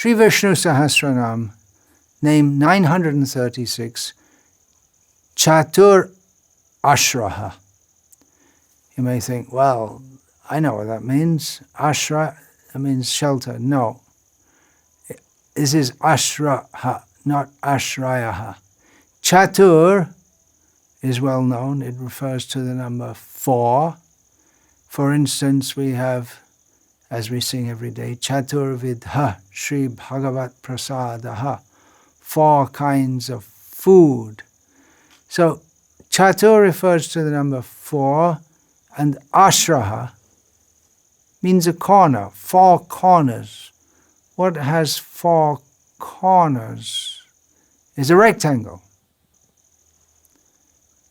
Sri Visnu-sahasranama, name 936, Caturasra. You may think, well, I know what that means. Ashra, that means shelter. No. This is ashraha, not ashrayaha. Chatur is well known. It refers to the number 4. For instance, we have, as we sing every day, Chatur vidha Sri Bhagavat Prasadaha, 4 kinds of food. So Chatur refers to the number 4, and ashraha means a corner, 4 corners. What has 4 corners? Is a rectangle.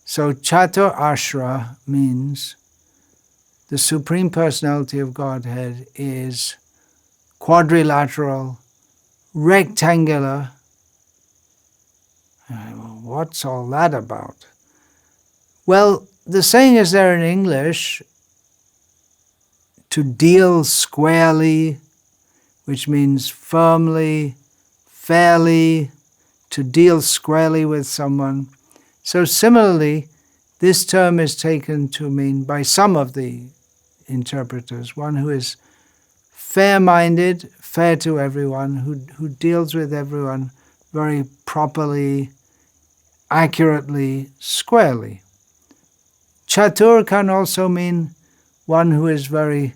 So Chatur Ashra means the Supreme Personality of Godhead is quadrilateral, rectangular. What's all that about? Well, the saying is there in English, to deal squarely, which means firmly, fairly, to deal squarely with someone. So similarly, this term is taken to mean by some of the interpreters, one who is fair-minded, fair to everyone, who deals with everyone very properly, accurately, squarely. Chatur can also mean one who is very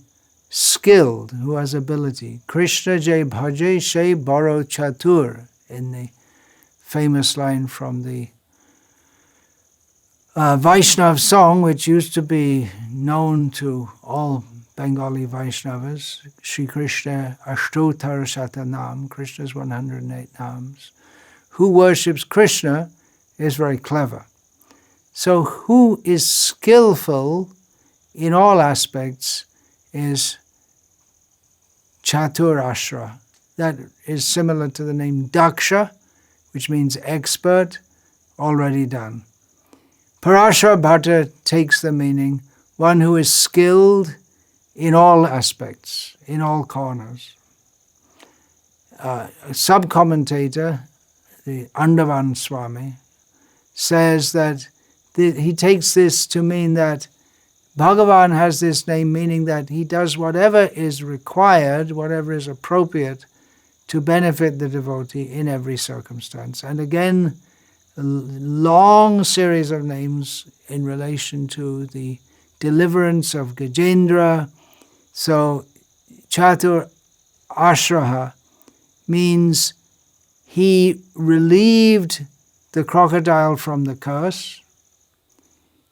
skilled, who has ability. Krishna jai bhaje she baro chatur, in the famous line from the Vaishnav song, which used to be known to all Bengali Vaishnavas, Shri Krishna Ashtotar Shatanam, Krishna's 108 names. Who worships Krishna is very clever. So who is skillful in all aspects is Caturasra. That is similar to the name Daksha, which means expert, already done. Parashara Bhatta takes the meaning, one who is skilled in all aspects, in all corners. A sub-commentator, the Andavan Swami, says that he takes this to mean that Bhagavan has this name, meaning that he does whatever is required, whatever is appropriate to benefit the devotee in every circumstance. And again, a long series of names in relation to the deliverance of Gajendra. So Chatur Ashraha means he relieved the crocodile from the curse.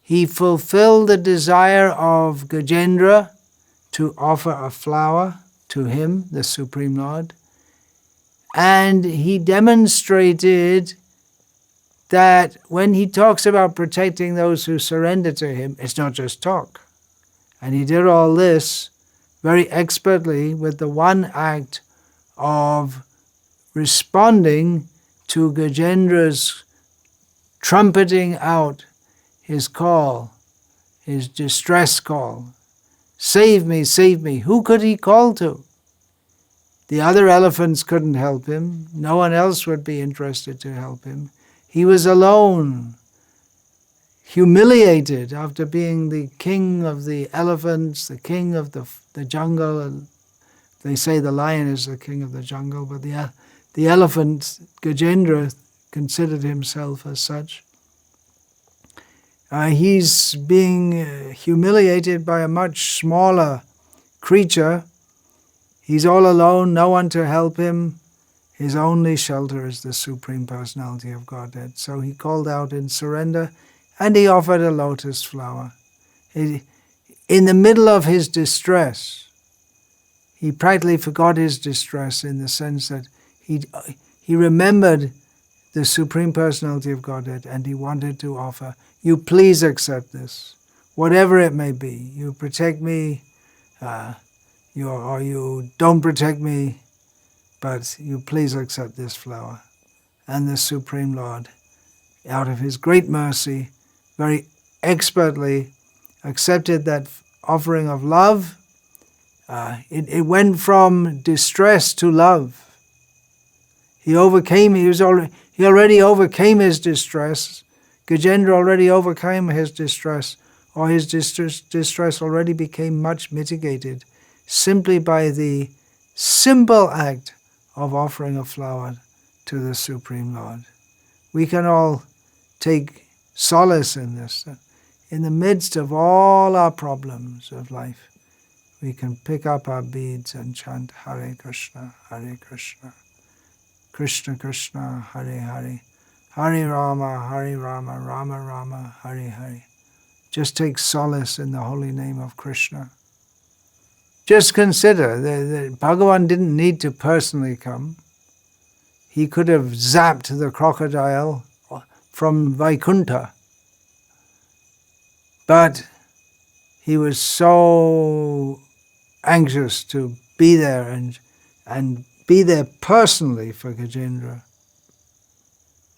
He fulfilled the desire of Gajendra to offer a flower to him, the Supreme Lord. And he demonstrated that when he talks about protecting those who surrender to him, it's not just talk. And he did all this very expertly with the one act of responding to Gajendra's trumpeting out his call, his distress call. Save me, save me. Who could he call to? The other elephants couldn't help him. No one else would be interested to help him. He was alone, humiliated after being the king of the elephants, the king of the jungle. And they say the lion is the king of the jungle, but the elephant, Gajendra, considered himself as such. He's being humiliated by a much smaller creature. He's all alone, no one to help him. His only shelter is the Supreme Personality of Godhead. So he called out in surrender and he offered a lotus flower. In the middle of his distress, he practically forgot his distress in the sense that he remembered the Supreme Personality of Godhead and he wanted to offer, you please accept this, whatever it may be. You protect me, or you don't protect me, but you please accept this flower. And the Supreme Lord, out of his great mercy, very expertly accepted that offering of love. It went from distress to love. He already overcame his distress. Gajendra already overcame his distress, or his distress already became much mitigated simply by the simple act of offering a flower to the Supreme Lord. We can all take solace in this. In the midst of all our problems of life, we can pick up our beads and chant Hare Krishna, Krishna Krishna, Hare Hare, Hare Rama, Rama Rama, Hare Hare. Just take solace in the holy name of Krishna. Just consider that Bhagavan didn't need to personally come. He could have zapped the crocodile from Vaikuntha. But he was so anxious to be there and be there personally for Gajendra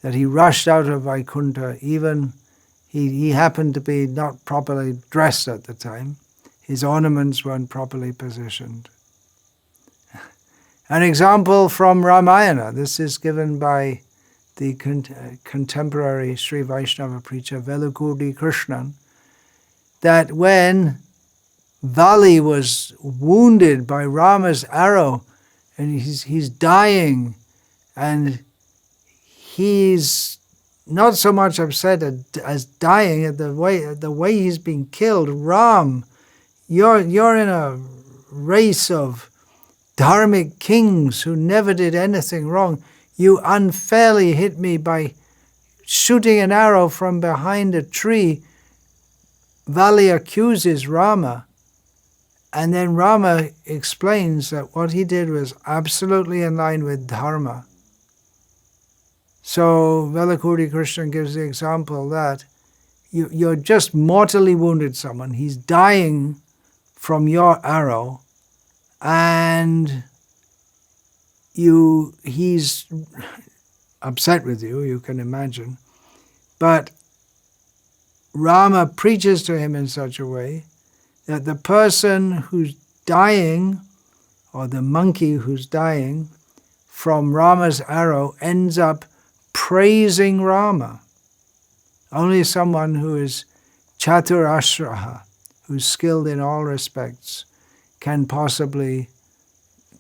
that he rushed out of Vaikuntha. Even he happened to be not properly dressed at the time. His ornaments weren't properly positioned. An example from Ramayana. This is given by the contemporary Sri Vaishnava preacher Vellore Krishnan, that when Vali was wounded by Rama's arrow and he's dying, and he's not so much upset as dying at the way he's being killed. Ram, you're in a race of dharmic kings who never did anything wrong. You unfairly hit me by shooting an arrow from behind a tree. Vali accuses Rama, and then Rama explains that what he did was absolutely in line with dharma. So Vellore Krishna gives the example that you're just mortally wounded someone. He's dying from your arrow, and he's upset with you, you can imagine. But Rama preaches to him in such a way that the person who's dying, or the monkey who's dying from Rama's arrow, ends up praising Rama. Only someone who is Caturasra, who's skilled in all respects, can possibly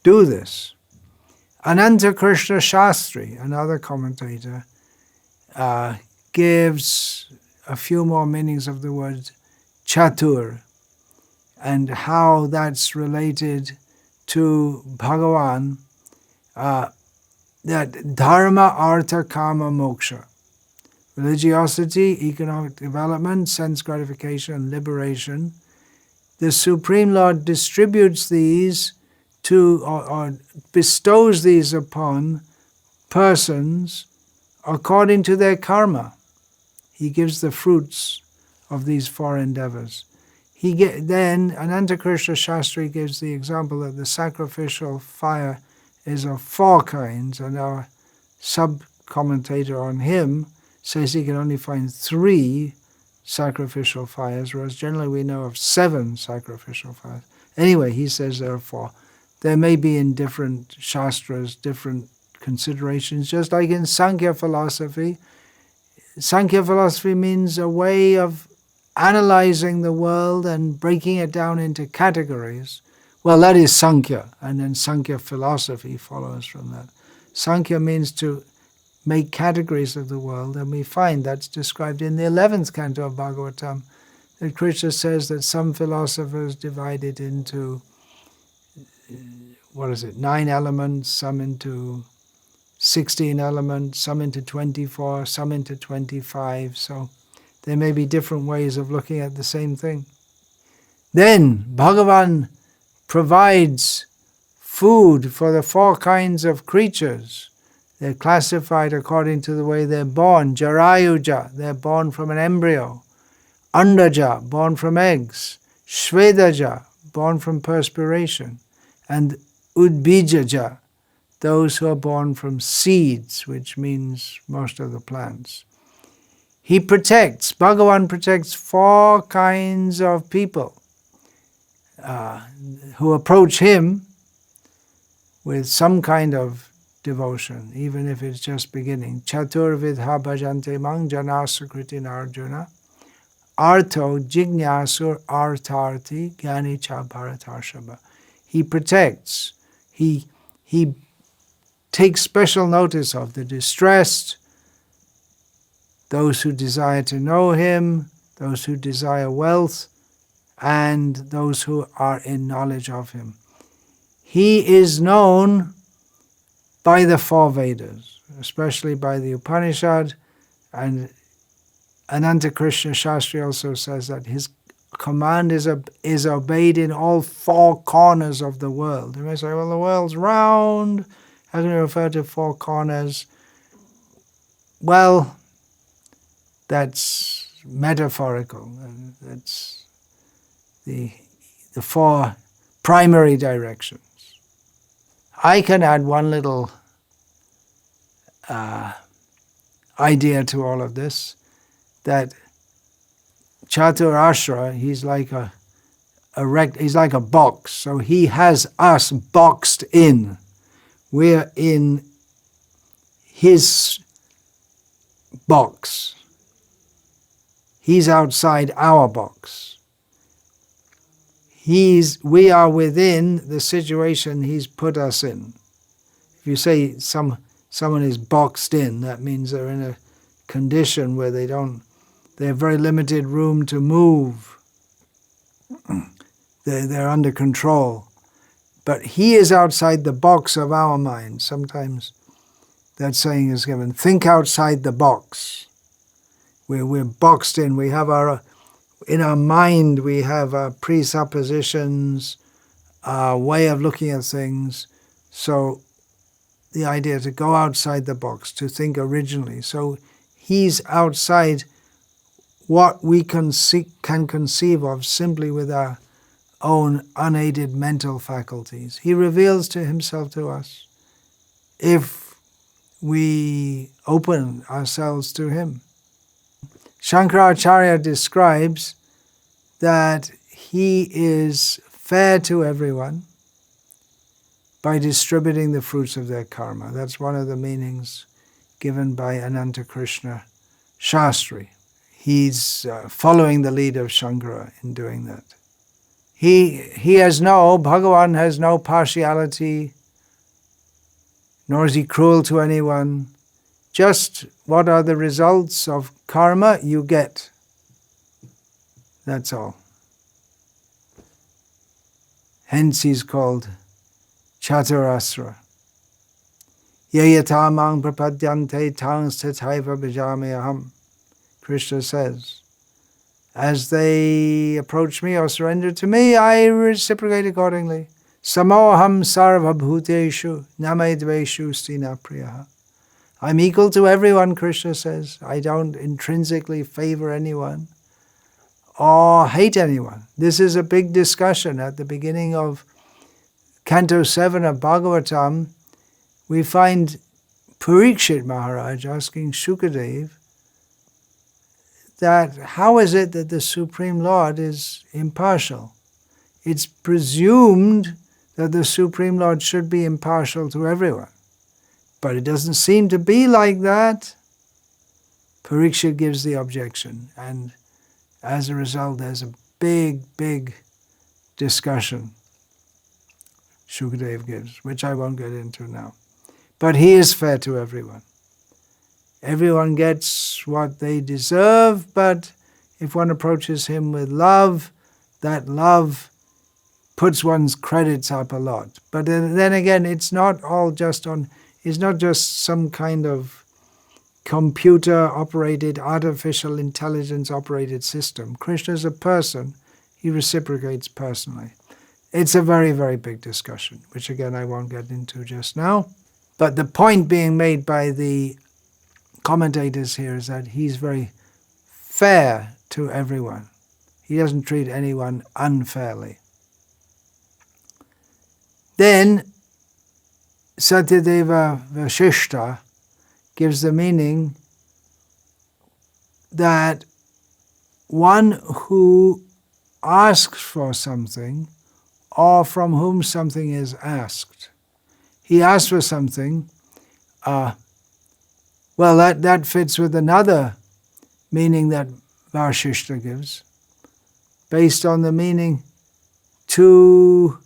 do this. Ananta Krishna Shastri, another commentator, gives a few more meanings of the word chatur and how that's related to Bhagavan, that dharma, artha, kama, moksha, religiosity, economic development, sense gratification, and liberation. The Supreme Lord distributes these or bestows these upon persons according to their karma. He gives the fruits of these four endeavors. Then Ananta Krishna Shastri gives the example that the sacrificial fire is of four kinds, and our sub-commentator on him says he can only find 3 sacrificial fires, whereas generally we know of 7 sacrificial fires. Anyway, he says there are 4. There may be in different shastras, different considerations, just like in Sankhya philosophy. Sankhya philosophy means a way of analyzing the world and breaking it down into categories. Well, that is Sankhya, and then Sankhya philosophy follows from that. Sankhya means to make categories of the world, and we find that's described in the 11th canto of Bhagavatam, that Krishna says that some philosophers divide it into, 9 elements, some into 16 elements, some into 24, some into 25, so there may be different ways of looking at the same thing. Then Bhagavan provides food for the 4 kinds of creatures. They're classified according to the way they're born. Jarayuja, they're born from an embryo. Andaja, born from eggs. Shvedaja, born from perspiration. And Udbijaja, those who are born from seeds, which means most of the plants. Bhagavan protects 4 kinds of people who approach him with some kind of devotion, even if it's just beginning. Chaturvidha bhajante mang janasakritin arjuna arto jignasur artarti gyani cha bharatarshava. He protects, he takes special notice of the distressed, those who desire to know him, those who desire wealth, and those who are in knowledge of him. He is known by the four Vedas, especially by the Upanishad, and Ananta Krishna Shastri also says that his command is obeyed in all four corners of the world. You may say, well, the world's round, how can you refer to four corners? Well, that's metaphorical. That's the four primary directions. I can add one little idea to all of this, that Caturasra, he's like a box. So he has us boxed in. We're in his box. He's outside our box. We are within the situation he's put us in. If you say someone is boxed in, that means they're in a condition where they have very limited room to move. They're under control. But he is outside the box of our mind. Sometimes that saying is given, think outside the box. We're boxed in. We have in our mind, we have our presuppositions, our way of looking at things. So the idea to go outside the box, to think originally. So he's outside what we can conceive of simply with our own unaided mental faculties. He reveals to himself to us if we open ourselves to him. Shankaracharya describes that he is fair to everyone by distributing the fruits of their karma. That's one of the meanings given by Ananta Krishna Shastri. He's following the lead of Shankara in doing that. Bhagavan has no partiality, nor is he cruel to anyone. Just what are the results of karma you get. That's all. Hence he's called Caturasra. Yayata mang prapadyante tang sthaiva bhajamayaham. Krishna says, as they approach me or surrender to me, I reciprocate accordingly. Samoham sarva bhuteshu namadveshu stina priyaha. I'm equal to everyone, Krishna says. I don't intrinsically favor anyone or hate anyone. This is a big discussion. At the beginning of Canto 7 of Bhagavatam, we find Parikshit Maharaj asking Shukadev that how is it that the Supreme Lord is impartial? It's presumed that the Supreme Lord should be impartial to everyone. But it doesn't seem to be like that. Parikshit gives the objection, and as a result there's a big discussion Shukadev gives, which I won't get into now. But he is fair to everyone. Everyone gets what they deserve, but if one approaches him with love, that love puts one's credits up a lot. But then again, it's not just some kind of computer-operated, artificial intelligence-operated system. Krishna is a person. He reciprocates personally. It's a very, very big discussion, which again I won't get into just now. But the point being made by the commentators here is that he's very fair to everyone. He doesn't treat anyone unfairly. Then Satyadeva Vashishta gives the meaning that one who asks for something or from whom something is asked. He asks for something Well, that fits with another meaning that Vasishta gives, based on the meaning to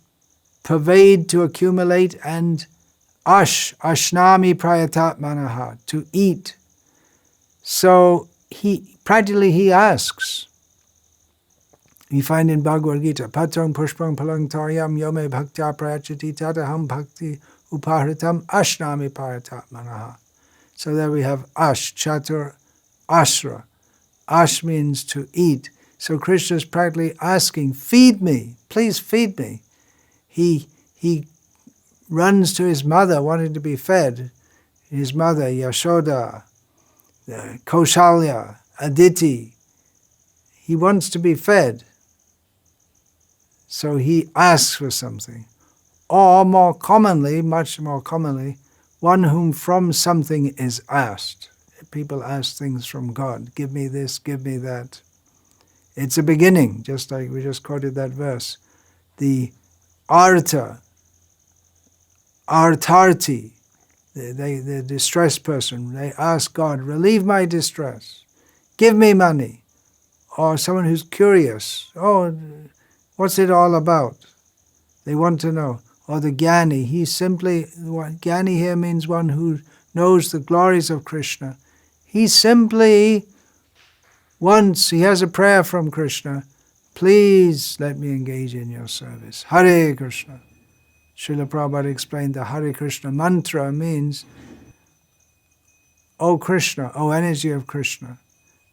pervade, to accumulate, and ashnami prayatatmanaha, to eat. So he asks. We find in Bhagavad Gita, Patram pushpam palang taryam yome bhaktya prayachati tataham bhakti upahritam ashnami prayatatmanaha. So there we have Chatur Asra. Ash means to eat. So Krishna is practically asking, feed me, please feed me. He runs to his mother wanting to be fed. His mother, Yashoda, Kaushalya, Aditi. He wants to be fed. So he asks for something. Or more commonly, much more commonly, one whom from something is asked. People ask things from God. Give me this, give me that. It's a beginning, just like we just quoted that verse. The arta, artarti, the distressed person, they ask God, relieve my distress, give me money. Or someone who's curious, what's it all about? They want to know. Or the Jnani, Jnani here means one who knows the glories of Krishna. He simply wants, he has a prayer from Krishna, please let me engage in your service. Hare Krishna. Srila Prabhupada explained the Hare Krishna mantra means, O Krishna, O energy of Krishna,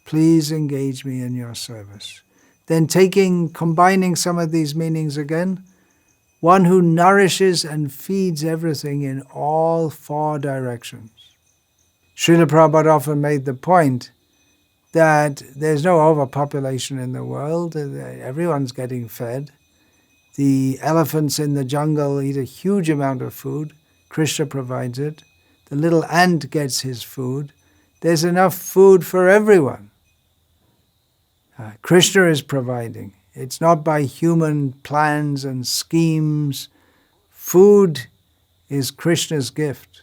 please engage me in your service. Then combining some of these meanings again, one who nourishes and feeds everything in all four directions. Srila Prabhupada often made the point that there's no overpopulation in the world. Everyone's getting fed. The elephants in the jungle eat a huge amount of food. Krishna provides it. The little ant gets his food. There's enough food for everyone. Krishna is providing. It's not by human plans and schemes. Food is Krishna's gift.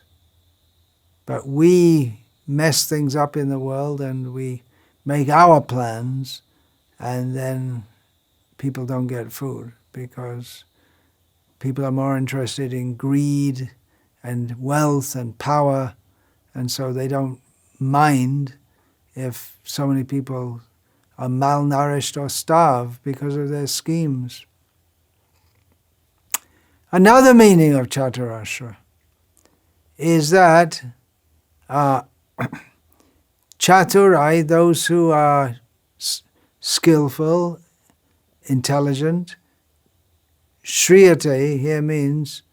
But we mess things up in the world and we make our plans, and then people don't get food because people are more interested in greed and wealth and power, and so they don't mind if so many people are malnourished or starve because of their schemes. Another meaning of Caturasra is that Chaturai, those who are skillful, intelligent. Shriyate here means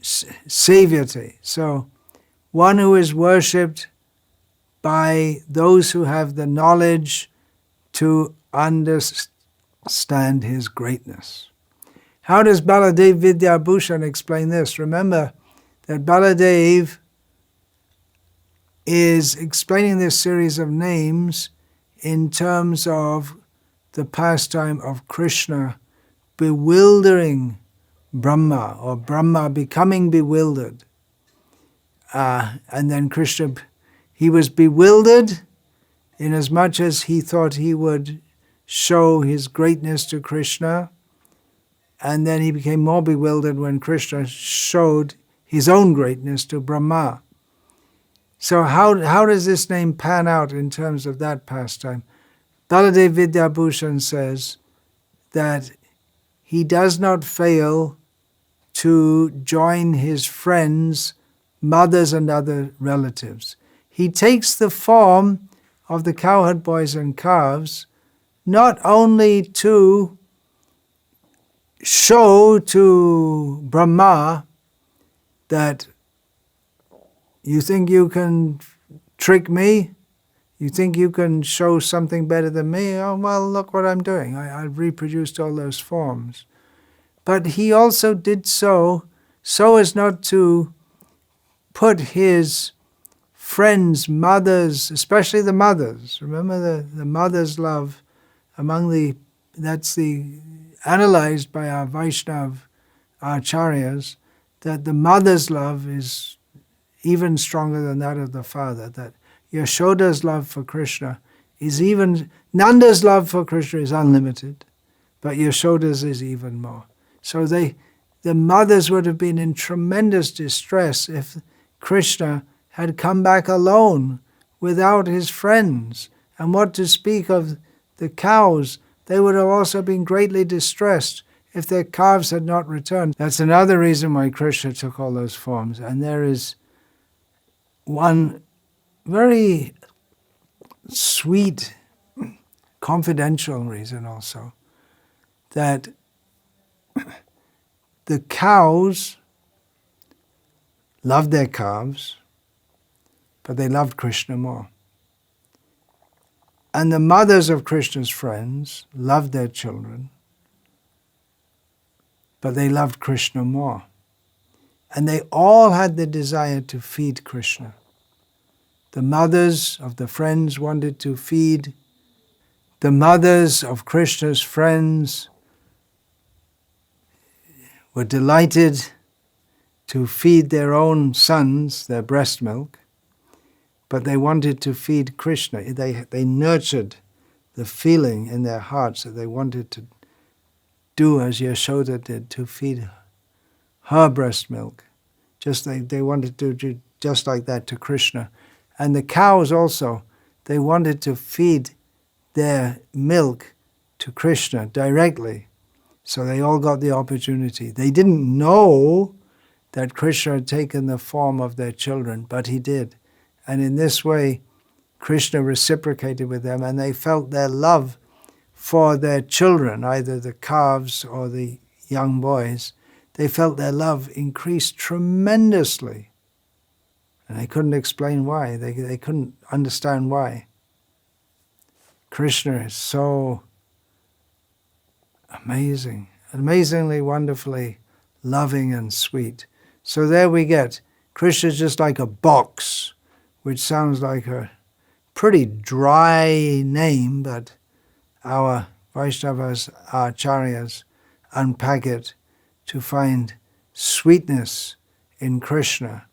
saviate. So one who is worshipped by those who have the knowledge to understand his greatness. How does Baladev Vidyabhushan explain this? Remember that Baladev is explaining this series of names in terms of the pastime of Krishna bewildering Brahma, or Brahma becoming bewildered. And then Krishna, he was bewildered inasmuch as he thought he would show his greatness to Krishna, and then he became more bewildered when Krishna showed his own greatness to Brahma. So how does this name pan out in terms of that pastime? Baladev Vidyabhushan says that he does not fail to join his friends, mothers and other relatives. He takes the form of the cowherd boys and calves not only to show to Brahma that you think you can trick me? You think you can show something better than me? Oh, well, look what I'm doing. I've reproduced all those forms. But he also did so as not to put his friends, mothers, especially the mothers. Remember the mother's love analyzed by our Vaishnav acharyas, that the mother's love is even stronger than that of the father, that Yashoda's love for Krishna is even, Nanda's love for Krishna is unlimited, but Yashoda's is even more. So the mothers would have been in tremendous distress if Krishna had come back alone without his friends. And what to speak of the cows, they would have also been greatly distressed if their calves had not returned. That's another reason why Krishna took all those forms. And there is one very sweet, confidential reason also, that the cows loved their calves, but they loved Krishna more. And the mothers of Krishna's friends loved their children, but they loved Krishna more. And they all had the desire to feed Krishna. The mothers of the friends wanted to feed. The mothers of Krishna's friends were delighted to feed their own sons their breast milk, but they wanted to feed Krishna. They nurtured the feeling in their hearts that they wanted to do as Yashoda did, to feed her breast milk. Just like they wanted to do just like that to Krishna. And the cows also, they wanted to feed their milk to Krishna directly. So they all got the opportunity. They didn't know that Krishna had taken the form of their children, but he did. And in this way, Krishna reciprocated with them, and they felt their love for their children, either the calves or the young boys. They felt their love increased tremendously. And they couldn't explain why. They couldn't understand why. Krishna is so amazing, amazingly, wonderfully loving and sweet. So there we get, Krishna is just like a box, which sounds like a pretty dry name, but our Vaishnavas, our Acharyas, unpack it to find sweetness in Krishna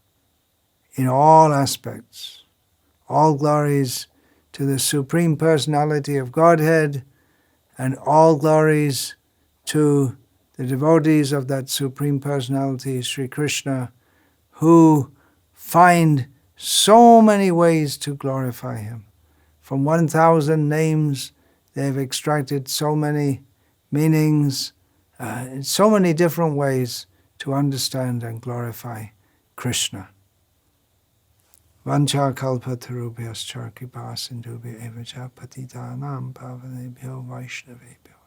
in all aspects. All glories to the Supreme Personality of Godhead, and all glories to the devotees of that Supreme Personality, Sri Krishna, who find so many ways to glorify him. From 1,000 names, they have extracted so many meanings, in so many different ways to understand and glorify Krishna. Vancha kalpatarubhyascha kripa sindhubhya eva cha patitanam pavanebhyo vaishnavebhyo